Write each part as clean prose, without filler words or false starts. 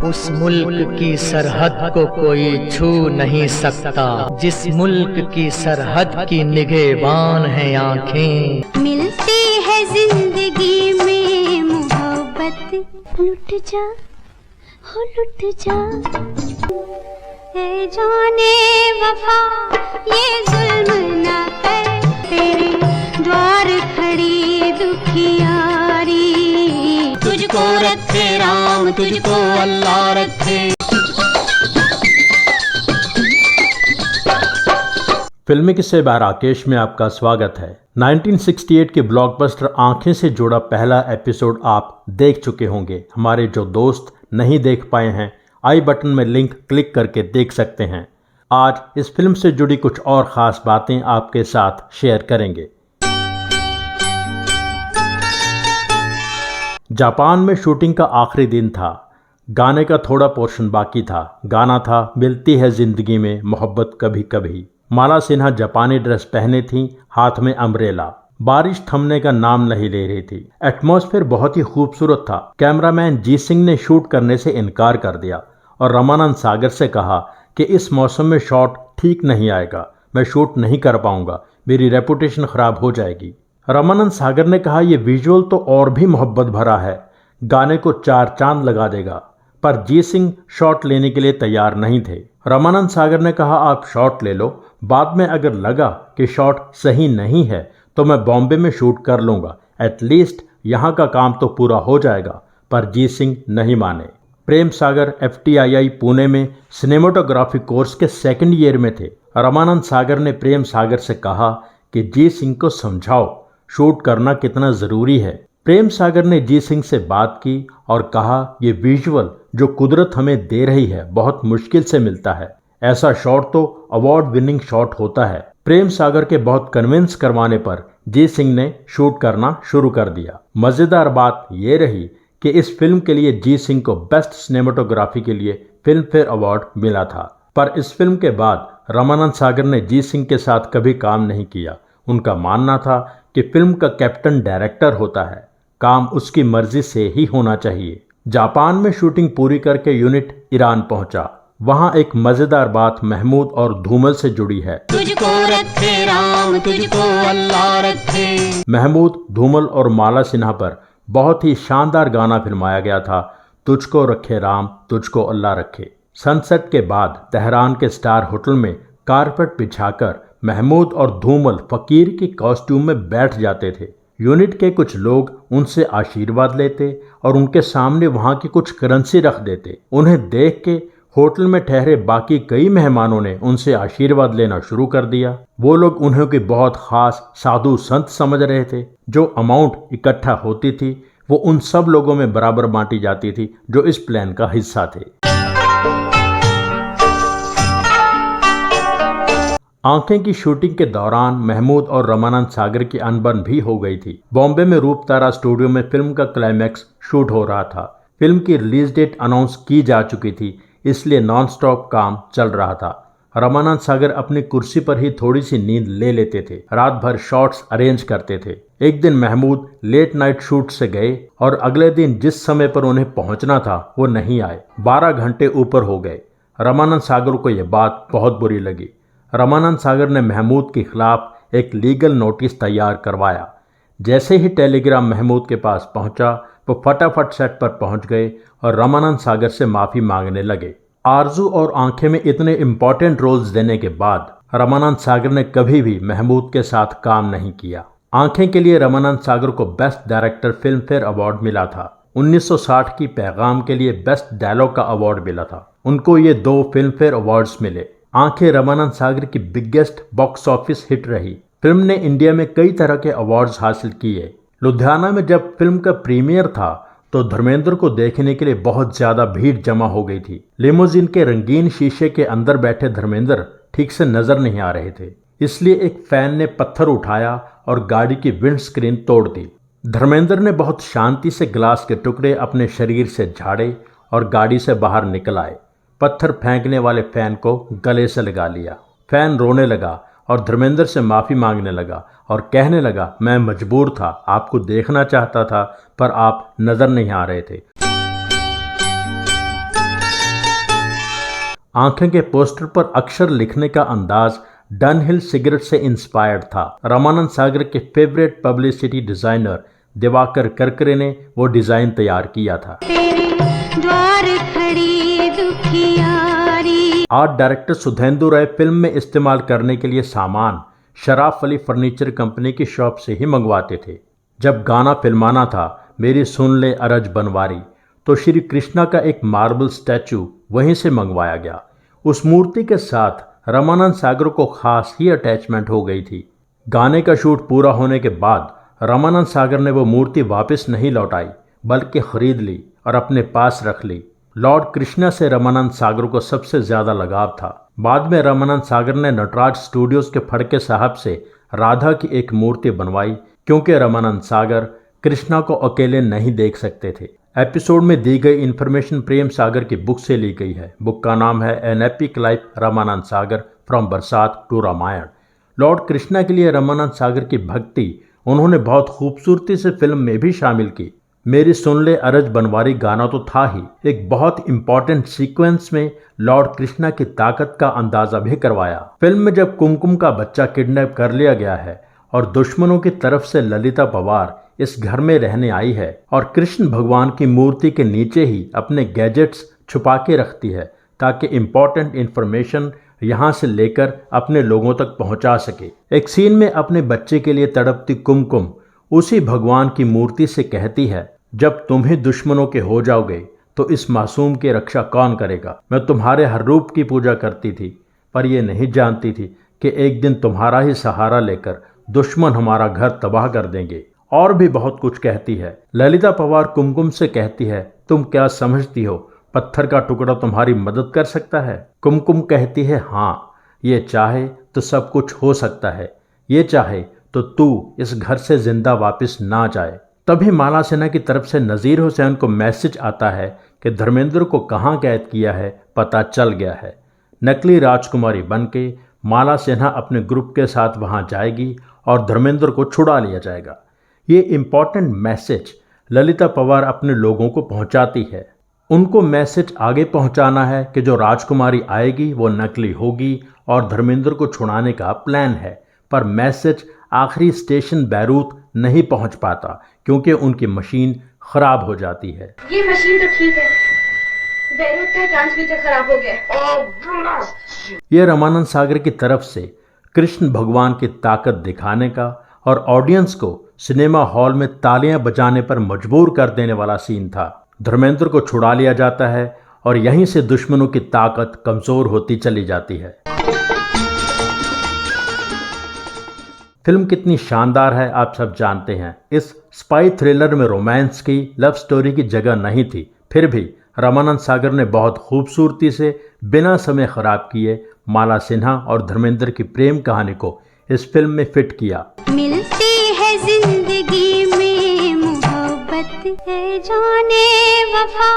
उस मुल्क की सरहद को कोई छू नहीं सकता, जिस मुल्क की सरहद की निगहबान है आँखें। मिलती है जिंदगी में मोहब्बत, लुट जा हो लुट जा, ए जाने वफा ये जुल्म ना कर, तेरे द्वार खड़ी दुखियारी। तुझको रखे राम, तुझको अल्लाह रखे। फिल्मी किस्से बाय राकेश में आपका स्वागत है। 1968 के ब्लॉकबस्टर आंखें से जुड़ा पहला एपिसोड आप देख चुके होंगे। हमारे जो दोस्त नहीं देख पाए हैं, आई बटन में लिंक क्लिक करके देख सकते हैं। आज इस फिल्म से जुड़ी कुछ और ख़ास बातें आपके साथ शेयर करेंगे। जापान में शूटिंग का आखिरी दिन था। गाने का थोड़ा पोर्शन बाकी था। गाना था मिलती है जिंदगी में मोहब्बत कभी कभी। माला सिन्हा जापानी ड्रेस पहने थी, हाथ में अम्ब्रेला। बारिश थमने का नाम नहीं ले रही थी। एटमॉस्फेयर बहुत ही खूबसूरत था। कैमरामैन जी सिंह ने शूट करने से इनकार कर दिया और रामानंद सागर से कहा कि इस मौसम में शॉट ठीक नहीं आएगा, मैं शूट नहीं कर पाऊंगा, मेरी रेपुटेशन खराब हो जाएगी। रामानंद सागर ने कहा यह विजुअल तो और भी मोहब्बत भरा है, गाने को 4 चांद लगा देगा, पर जी सिंह शॉट लेने के लिए तैयार नहीं थे। रामानंद सागर ने कहा आप शॉट ले लो, बाद में अगर लगा कि शॉट सही नहीं है तो मैं बॉम्बे में शूट कर लूंगा, एटलीस्ट यहाँ का काम तो पूरा हो जाएगा। पर जी सिंह नहीं माने। प्रेम सागर FTII पुणे में सिनेमेटोग्राफी कोर्स के 2nd ईयर में थे। रामानंद सागर ने प्रेम सागर से कहा कि जी सिंह को समझाओ शूट करना कितना ज़रूरी है। प्रेम सागर ने जी सिंह से बात की और कहा ये विजुअल जो कुदरत हमें दे रही है बहुत मुश्किल से मिलता है, ऐसा शॉट तो अवार्ड विनिंग शॉट होता है। प्रेम सागर के बहुत कन्विंस करवाने पर जी सिंह ने शूट करना शुरू कर दिया। मज़ेदार बात यह रही कि इस फिल्म के लिए जी सिंह को बेस्ट सिनेमेटोग्राफी के लिए फिल्म फेयर अवार्ड मिला था। पर इस फिल्म के बाद रामानंद सागर ने जी सिंह के साथ कभी काम नहीं किया। उनका मानना था कि फिल्म का कैप्टन डायरेक्टर होता है, काम उसकी मर्जी से ही होना चाहिए। जापान में शूटिंग पूरी करके यूनिट ईरान पहुंचा। वहां एक मजेदार बात महमूद और धूमल से जुड़ी है। तुझको रखे राम, तुझको अल्लाह रखे। महमूद, धूमल और माला सिन्हा पर बहुत ही शानदार गाना फिल्माया गया था, तुझको रखे राम, तुझको अल्लाह रखे। सनसेट के बाद तेहरान के स्टार होटल में कारपेट बिछाकर महमूद और धूमल फकीर की कॉस्ट्यूम में बैठ जाते थे। यूनिट के कुछ लोग उनसे आशीर्वाद लेते और उनके सामने वहां की कुछ करेंसी रख देते। उन्हें देख के होटल में ठहरे बाकी कई मेहमानों ने उनसे आशीर्वाद लेना शुरू कर दिया। वो लोग उन्हें की बहुत खास साधु संत समझ रहे थे। जो अमाउंट इकट्ठा होती थी वो उन सब लोगों में बराबर बांटी जाती थी जो इस प्लान का हिस्सा थे। आंखें की शूटिंग के दौरान महमूद और रामानंद सागर की अनबन भी हो गई थी। बॉम्बे में रूप तारा स्टूडियो में फिल्म का क्लाइमैक्स शूट हो रहा था। फिल्म की रिलीज डेट अनाउंस की जा चुकी थी, इसलिए नॉन स्टॉप काम चल रहा था। रामानंद सागर अपनी कुर्सी पर ही थोड़ी सी नींद ले लेते थे, रात भर शॉट्स अरेंज करते थे। एक दिन महमूद लेट नाइट शूट से गए और अगले दिन जिस समय पर उन्हें पहुंचना था वो नहीं आए। 12 घंटे ऊपर हो गए। रामानंद सागर को यह बात बहुत बुरी लगी। रामानंद सागर ने महमूद के खिलाफ एक लीगल नोटिस तैयार करवाया। जैसे ही टेलीग्राम महमूद के पास पहुंचा वो फटाफट सेट पर पहुंच गए और रामानंद सागर से माफ़ी मांगने लगे। आरजू और आंखें में इतने इम्पॉर्टेंट रोल्स देने के बाद रामानंद सागर ने कभी भी महमूद के साथ काम नहीं किया। आंखें के लिए रामानंद सागर को best director film fair award मिला था। 1960 की पैगाम के लिए बेस्ट डायलॉग का अवार्ड मिला था। उनको ये 2 फिल्म फेयर अवार्ड्स मिले। आंखें रामानंद सागर की बिगेस्ट बॉक्स ऑफिस हिट रही। फिल्म ने इंडिया में कई तरह के अवार्ड्स हासिल किए। लुधियाना में जब फिल्म का प्रीमियर था तो धर्मेंद्र को देखने के लिए बहुत ज्यादा भीड़ जमा हो गई थी। लिमोजिन के रंगीन शीशे के अंदर बैठे धर्मेंद्र ठीक से नजर नहीं आ रहे थे, इसलिए एक फैन ने पत्थर उठाया और गाड़ी की विंड स्क्रीन तोड़ दी। धर्मेंद्र ने बहुत शांति से ग्लास के टुकड़े अपने शरीर से झाड़े और गाड़ी से बाहर निकल आए। पत्थर फेंकने वाले फैन को गले से लगा लिया। फैन रोने लगा और धर्मेंद्र से माफ़ी मांगने लगा और कहने लगा, मैं मजबूर था, आपको देखना चाहता था पर आप नजर नहीं आ रहे थे। आंखें के पोस्टर पर अक्षर लिखने का अंदाज डनहिल सिगरेट से इंस्पायर्ड था। रामानंद सागर के favourite publicity designer Diwakar Karkare ने वो डिजाइन तैयार किया था। द्वार खड़ी दुखियारी। आर्ट डायरेक्टर सुधेंदु राय फिल्म में इस्तेमाल करने के लिए सामान शराफ अली फर्नीचर कंपनी की शॉप से ही मंगवाते थे। जब गाना फिल्माना था मेरी सुन ले अरज बनवारी, तो श्री कृष्णा का एक मार्बल स्टैचू वहीं से मंगवाया गया। उस मूर्ति के साथ रामानंद सागर को खास ही अटैचमेंट हो गई थी। गाने का शूट पूरा होने के बाद रामानंद सागर ने वो मूर्ति वापस नहीं लौटाई, बल्कि खरीद ली और अपने पास रख ली। लॉर्ड कृष्णा से रामानंद सागर को सबसे ज्यादा लगाव था। बाद में रामानंद सागर ने नटराज स्टूडियोज के फड़के साहब से राधा की एक मूर्ति बनवाई, क्योंकि रामानंद सागर कृष्णा को अकेले नहीं देख सकते थे। एपिसोड में दी गई इन्फॉर्मेशन प्रेम सागर की बुक से ली गई है। बुक का नाम है an epic life Ramanand Sagar from बरसात टू रामायण। लॉर्ड कृष्णा के लिए रामानंद सागर की भक्ति उन्होंने बहुत खूबसूरती से फिल्म में भी शामिल की। मेरी सुन ले अरज बनवारी गाना तो था ही, एक बहुत इंपॉर्टेंट सीक्वेंस में लॉर्ड कृष्णा की ताकत का अंदाजा भी करवाया। फिल्म में जब कुमकुम का बच्चा किडनैप कर लिया गया है और दुश्मनों की तरफ से ललिता पवार इस घर में रहने आई है और कृष्ण भगवान की मूर्ति के नीचे ही अपने गैजेट्स छुपा के रखती है ताकि इंपॉर्टेंट इंफॉर्मेशन यहाँ से लेकर अपने लोगों तक पहुँचा सके। एक सीन में अपने बच्चे के लिए तड़पती कुमकुम उसी भगवान की मूर्ति से कहती है, जब तुम ही दुश्मनों के हो जाओगे तो इस मासूम की रक्षा कौन करेगा। मैं तुम्हारे हर रूप की पूजा करती थी, पर यह नहीं जानती थी कि एक दिन तुम्हारा ही सहारा लेकर दुश्मन हमारा घर तबाह कर देंगे। और भी बहुत कुछ कहती है। ललिता पवार कुमकुम से कहती है, तुम क्या समझती हो पत्थर का टुकड़ा तुम्हारी मदद कर सकता है। कुमकुम कहती है, हाँ, ये चाहे तो सब कुछ हो सकता है, ये चाहे तो तू इस घर से जिंदा वापस ना जाए। तभी माला सिन्हा की तरफ से नज़ीर हुसैन को मैसेज आता है कि धर्मेंद्र को कहाँ कैद किया है पता चल गया है। नकली राजकुमारी बनके माला सिन्हा अपने ग्रुप के साथ वहां जाएगी और धर्मेंद्र को छुड़ा लिया जाएगा। ये इम्पॉर्टेंट मैसेज ललिता पवार अपने लोगों को पहुंचाती है। उनको मैसेज आगे पहुंचाना है कि जो राजकुमारी आएगी वो नकली होगी और धर्मेंद्र को छुड़ाने का प्लान है, पर मैसेज आखिरी स्टेशन बैरूत नहीं पहुंच पाता क्योंकि उनकी मशीन खराब हो जाती है। ये मशीन तो ठीक है, बैरूत का ट्रांसमीटर खराब हो गया। ये रामानंद सागर की तरफ से कृष्ण भगवान की ताकत दिखाने का और ऑडियंस को सिनेमा हॉल में तालियां बजाने पर मजबूर कर देने वाला सीन था। धर्मेंद्र को छुड़ा लिया जाता है और यहीं से दुश्मनों की ताकत कमजोर होती चली जाती है। फिल्म कितनी शानदार है आप सब जानते हैं। इस स्पाई थ्रिलर में रोमांस की, लव स्टोरी की जगह नहीं थी, फिर भी रामानंद सागर ने बहुत खूबसूरती से बिना समय खराब किए माला सिन्हा और धर्मेंद्र की प्रेम कहानी को इस फिल्म में फिट किया। मिलती है जिंदगी में मोहब्बत है जाने वफा,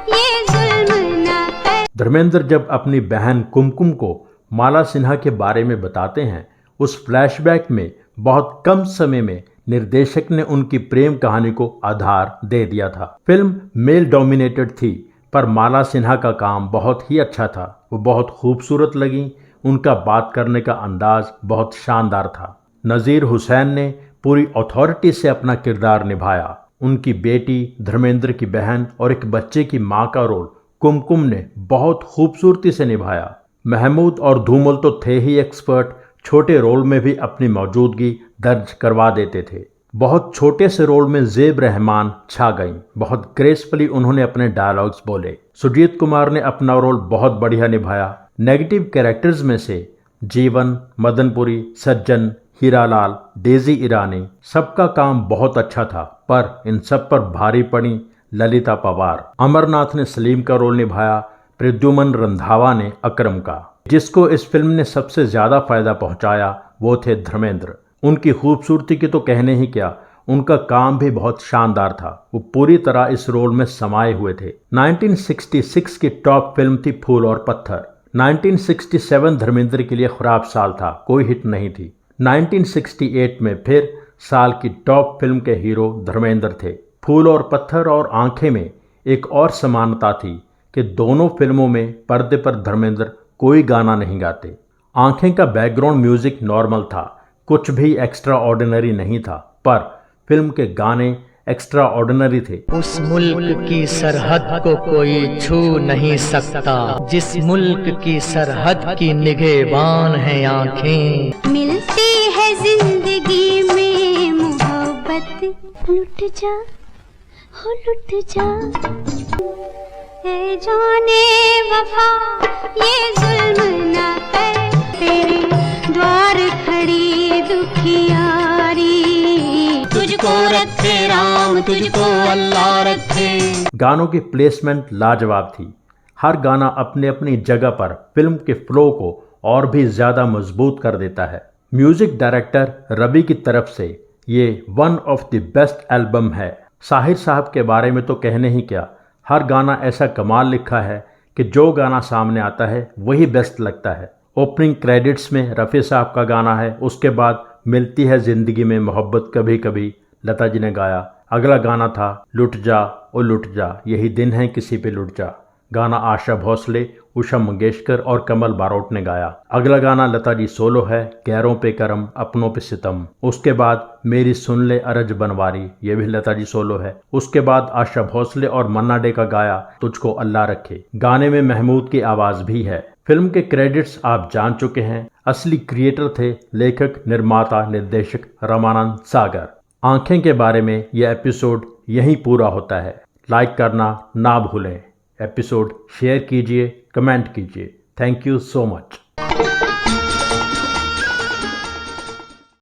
ये जुल्म ना कर। धर्मेंद्र जब अपनी बहन कुमकुम को माला सिन्हा के बारे में बताते हैं, उस फ्लैशबैक में बहुत कम समय में निर्देशक ने उनकी प्रेम कहानी को आधार दे दिया था। फिल्म मेल डोमिनेटेड थी, पर माला सिन्हा का काम बहुत ही अच्छा था। वो बहुत खूबसूरत लगी, उनका बात करने का अंदाज बहुत शानदार था। नज़ीर हुसैन ने पूरी अथॉरिटी से अपना किरदार निभाया। उनकी बेटी, धर्मेंद्र की बहन और एक बच्चे की माँ का रोल कुमकुम ने बहुत खूबसूरती से निभाया। महमूद और धूमल तो थे ही एक्सपर्ट, छोटे रोल में भी अपनी मौजूदगी दर्ज करवा देते थे। बहुत छोटे से रोल में ज़ेब रहमान छा गईं, बहुत ग्रेसफुली उन्होंने अपने डायलॉग्स बोले। सुजीत कुमार ने अपना रोल बहुत बढ़िया निभाया। नेगेटिव कैरेक्टर्स में से जीवन, मदनपुरी, सज्जन, हीरालाल, डेजी ईरानी, सबका काम बहुत अच्छा था, पर इन सब पर भारी पड़ी ललिता पवार। अमरनाथ ने सलीम का रोल निभाया, प्रद्युमन रंधावा ने अकरम का। जिसको इस फिल्म ने सबसे ज्यादा फायदा पहुंचाया वो थे धर्मेंद्र। उनकी खूबसूरती की तो कहने ही क्या, उनका काम भी बहुत शानदार था। वो पूरी तरह इस रोल में समाये हुए थे। 1966 की टॉप फिल्म थी फूल और पत्थर। 1967 धर्मेंद्र के लिए खराब साल था, कोई हिट नहीं थी। 1968 में फिर साल की टॉप फिल्म के हीरो धर्मेंद्र थे। फूल और पत्थर और आंखें में एक और समानता थी कि कि दोनों फिल्मों में पर्दे पर धर्मेंद्र कोई गाना नहीं गाते। आंखें का बैकग्राउंड म्यूजिक नॉर्मल था, कुछ भी एक्स्ट्रा ऑर्डिनरी नहीं था, पर फिल्म के गाने एक्स्ट्रा ऑर्डिनरी थे। उस मुल्क की सरहद को कोई छू नहीं सकता, जिस मुल्क की सरहद की निगहबान है आंखें। मिलती है जिंदगी में मोहब्बत, लुट जा हो लुट जा, ए जाने वफा ये जुल्म ना कर, तेरे द्वार खड़ी दुखियारी, तुझको रखे राम तुझको अल्लाह रखे। गानों की प्लेसमेंट लाजवाब थी। हर गाना अपने अपनी जगह पर फिल्म के फ्लो को और भी ज्यादा मजबूत कर देता है। म्यूजिक डायरेक्टर रवि की तरफ से ये one of the best album है। साहिर साहब के बारे में तो कहने ही क्या, हर गाना ऐसा कमाल लिखा है कि जो गाना सामने आता है वही बेस्ट लगता है। ओपनिंग क्रेडिट्स में रफ़ी साहब का गाना है, उसके बाद मिलती है ज़िंदगी में मोहब्बत कभी कभी लता जी ने गाया। अगला गाना था लुट जा ओ लुट जा, यही दिन है किसी पे लुट जा। गाना आशा भोसले, उषा मंगेशकर और कमल बारोट ने गाया। अगला गाना लता जी सोलो है, गैरों पे करम अपनों पे सितम। उसके बाद मेरी सुन ले अरज बनवारी, ये भी लता जी सोलो है। उसके बाद आशा भोसले और मन्ना डे का गाया तुझको अल्लाह रखे। गाने में महमूद की आवाज भी है। फिल्म के क्रेडिट्स आप जान चुके हैं। असली क्रिएटर थे लेखक, निर्माता, निर्देशक रमानंद सागर। आंखें के बारे में यह एपिसोड यहीं पूरा होता है। लाइक करना ना भूलें। एपिसोड शेयर कीजिए, कमेंट कीजिए। Thank you so much.